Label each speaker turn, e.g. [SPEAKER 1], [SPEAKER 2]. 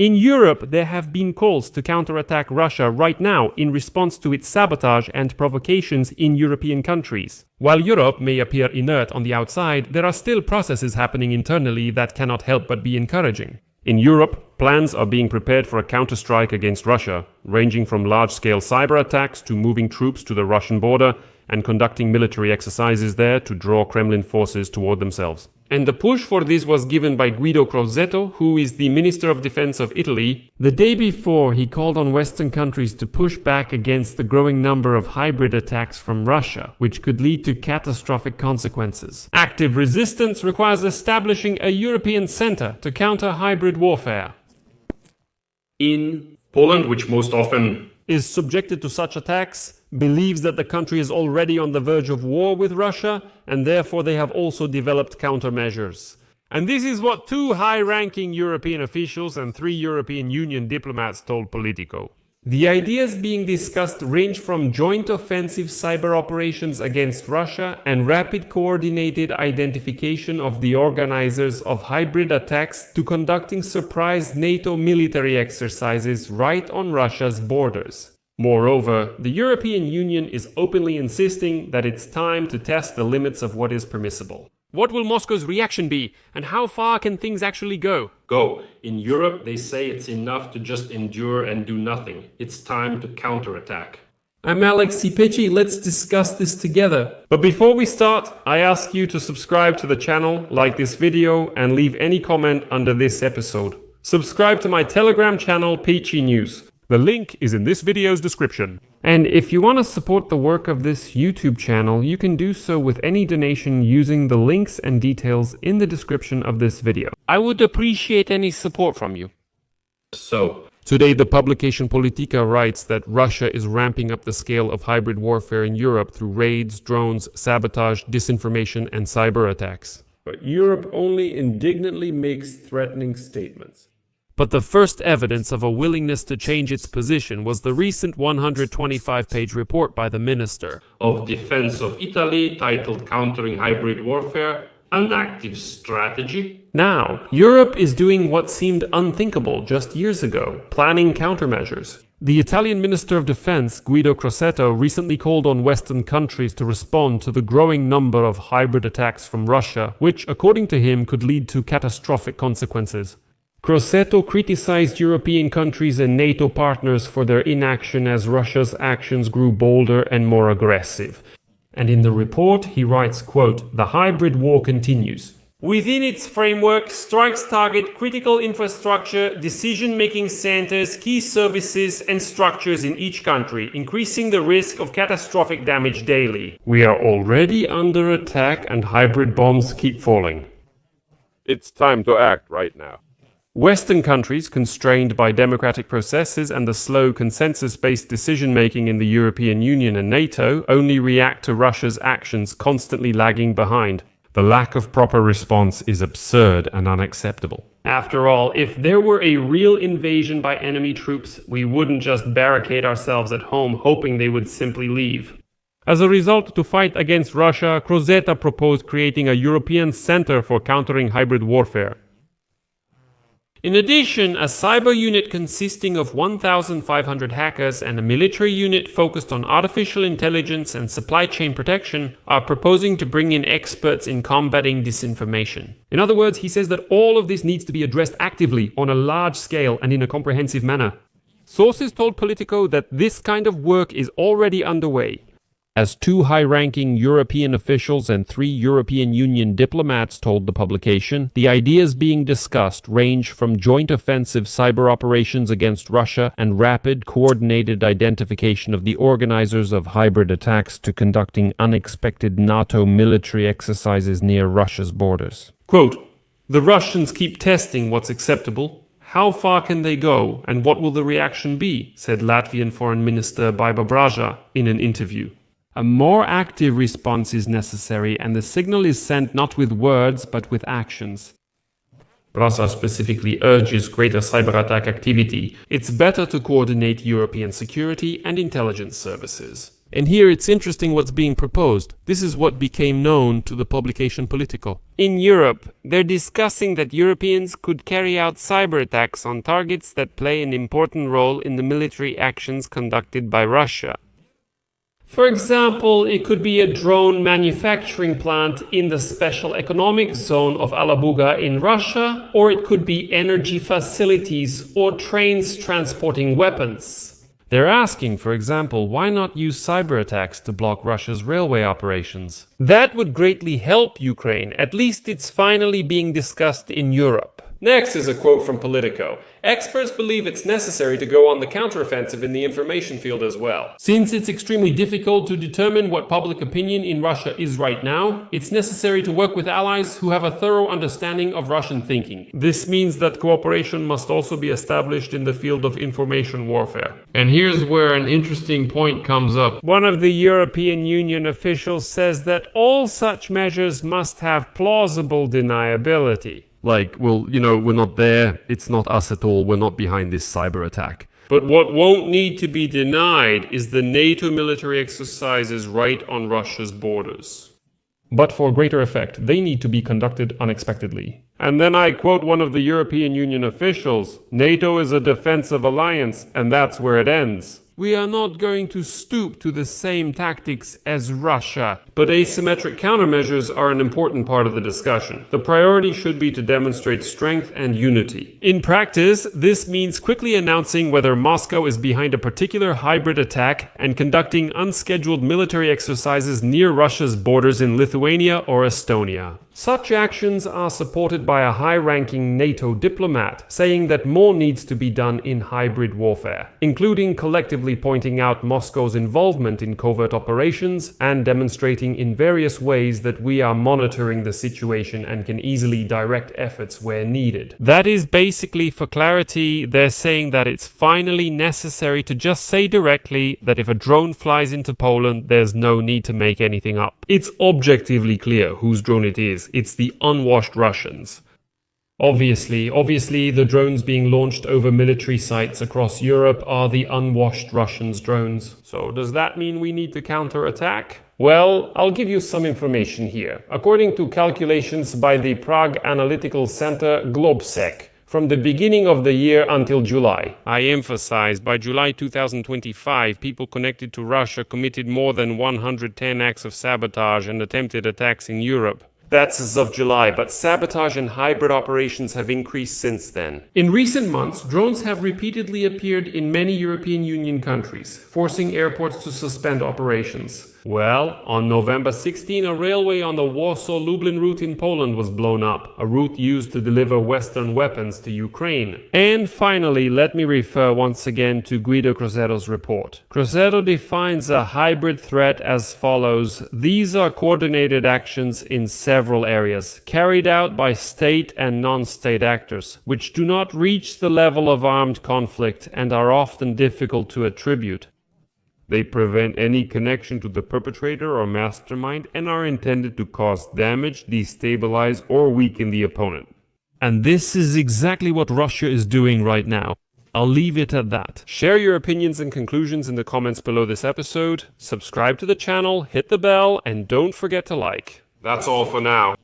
[SPEAKER 1] In Europe, there have been calls to counterattack Russia right now in response to its sabotage and provocations in European countries. While Europe may appear inert on the outside, there are still processes happening internally that cannot help but be encouraging. In Europe, plans are being prepared for a counterstrike against Russia, ranging from large-scale cyber attacks to moving troops to the Russian border and conducting military exercises there to draw Kremlin forces toward themselves. And the push for this was given by Guido Crosetto, who is the Minister of Defense of Italy. The day before, he called on Western countries to push back against the growing number of hybrid attacks from Russia, which could lead to catastrophic consequences. Active resistance requires establishing a European center to counter hybrid warfare. In Poland, which most often is subjected to such attacks, believes that the country is already on the verge of war with Russia, and therefore they have also developed countermeasures. And this is what 2 high-ranking European officials and 3 European Union diplomats told Politico. The ideas being discussed range from joint offensive cyber operations against Russia and rapid coordinated identification of the organizers of hybrid attacks to conducting surprise NATO military exercises right on Russia's borders. Moreover, the European Union is openly insisting that it's time to test the limits of what is permissible. What will Moscow's reaction be, and how far can things actually go? In Europe, they say it's enough to just endure and do nothing. It's time to counterattack. I'm Aleksey Pechiy, let's discuss this together. But before we start, I ask you to subscribe to the channel, like this video, and leave any comment under this episode. Subscribe to my Telegram channel, Pechiy News. The link is in this video's description. And if you want to support the work of this YouTube channel, you can do so with any donation using the links and details in the description of this video. I would appreciate any support from you. So, today the publication Politica writes that Russia is ramping up the scale of hybrid warfare in Europe through raids, drones, sabotage, disinformation, and cyber attacks. But Europe only indignantly makes threatening statements. But the first evidence of a willingness to change its position was the recent 125-page report by the Minister of Defense of Italy titled Countering Hybrid Warfare, an Active Strategy. Now, Europe is doing what seemed unthinkable just years ago, planning countermeasures. The Italian Minister of Defense, Guido Crosetto, recently called on Western countries to respond to the growing number of hybrid attacks from Russia, which, according to him, could lead to catastrophic consequences. Crosetto criticized European countries and NATO partners for their inaction as Russia's actions grew bolder and more aggressive. And in the report, he writes, quote, "The hybrid war continues. Within its framework, strikes target critical infrastructure, decision-making centers, key services and structures in each country, increasing the risk of catastrophic damage daily. We are already under attack and hybrid bombs keep falling. It's time to act right now." Western countries, constrained by democratic processes and the slow consensus-based decision-making in the European Union and NATO, only react to Russia's actions, constantly lagging behind. The lack of proper response is absurd and unacceptable. After all, if there were a real invasion by enemy troops, we wouldn't just barricade ourselves at home hoping they would simply leave. As a result, to fight against Russia, Crosetto proposed creating a European center for countering hybrid warfare. In addition, a cyber unit consisting of 1,500 hackers and a military unit focused on artificial intelligence and supply chain protection are proposing to bring in experts in combating disinformation. In other words, he says that all of this needs to be addressed actively, on a large scale and in a comprehensive manner. Sources told Politico that this kind of work is already underway. As 2 high-ranking European officials and 3 European Union diplomats told the publication, the ideas being discussed range from joint offensive cyber operations against Russia and rapid, coordinated identification of the organizers of hybrid attacks to conducting unexpected NATO military exercises near Russia's borders. Quote, "The Russians keep testing what's acceptable. How far can they go, and what will the reaction be?" said Latvian Foreign Minister Baiba Braža in an interview. A more active response is necessary, and the signal is sent not with words, but with actions. Braža specifically urges greater cyber attack activity. It's better to coordinate European security and intelligence services.
[SPEAKER 2] And here it's interesting what's being proposed. This is what became known to the publication Politico.
[SPEAKER 1] In Europe, they're discussing that Europeans could carry out cyber attacks on targets that play an important role in the military actions conducted by Russia. For example, it could be a drone manufacturing plant in the special economic zone of Alabuga in Russia, or it could be energy facilities or trains transporting weapons. They're asking, for example, why not use cyber attacks to block Russia's railway operations? That would greatly help Ukraine. At least it's finally being discussed in Europe. Next is a quote from Politico. Experts believe it's necessary to go on the counteroffensive in the information field as well. Since it's extremely difficult to determine what public opinion in Russia is right now, it's necessary to work with allies who have a thorough understanding of Russian thinking. This means that cooperation must also be established in the field of information warfare. And here's where an interesting point comes up. One of the European Union officials says that all such measures must have plausible deniability.
[SPEAKER 2] Like, well, we're not there, it's not us at all, we're not behind this cyber attack.
[SPEAKER 1] But what won't need to be denied is the NATO military exercises right on Russia's borders. But for greater effect, they need to be conducted unexpectedly. And then I quote one of the European Union officials, NATO is a defensive alliance, and that's where it ends. We are not going to stoop to the same tactics as Russia, but asymmetric countermeasures are an important part of the discussion. The priority should be to demonstrate strength and unity. In practice, this means quickly announcing whether Moscow is behind a particular hybrid attack and conducting unscheduled military exercises near Russia's borders in Lithuania or Estonia. Such actions are supported by a high-ranking NATO diplomat, saying that more needs to be done in hybrid warfare, including collectively pointing out Moscow's involvement in covert operations and demonstrating in various ways that we are monitoring the situation and can easily direct efforts where needed. That is basically, for clarity, they're saying that it's finally necessary to just say directly that if a drone flies into Poland, there's no need to make anything up. It's objectively clear whose drone it is. It's the unwashed Russians. Obviously, the drones being launched over military sites across Europe are the unwashed Russians' drones. So does that mean we need to counterattack? Well, I'll give you some information here. According to calculations by the Prague Analytical Center Globsec, from the beginning of the year until July. I emphasize, by July 2025, people connected to Russia committed more than 110 acts of sabotage and attempted attacks in Europe. That's as of July, but sabotage and hybrid operations have increased since then. In recent months, drones have repeatedly appeared in many European Union countries, forcing airports to suspend operations. Well, on November 16, a railway on the Warsaw-Lublin route in Poland was blown up, a route used to deliver Western weapons to Ukraine. And finally, let me refer once again to Guido Crosetto's report. Crosetto defines a hybrid threat as follows. These are coordinated actions in several areas, carried out by state and non-state actors, which do not reach the level of armed conflict and are often difficult to attribute. They prevent any connection to the perpetrator or mastermind and are intended to cause damage, destabilize, or weaken the opponent. And this is exactly what Russia is doing right now. I'll leave it at that. Share your opinions and conclusions in the comments below this episode, subscribe to the channel, hit the bell, and don't forget to like. That's all for now.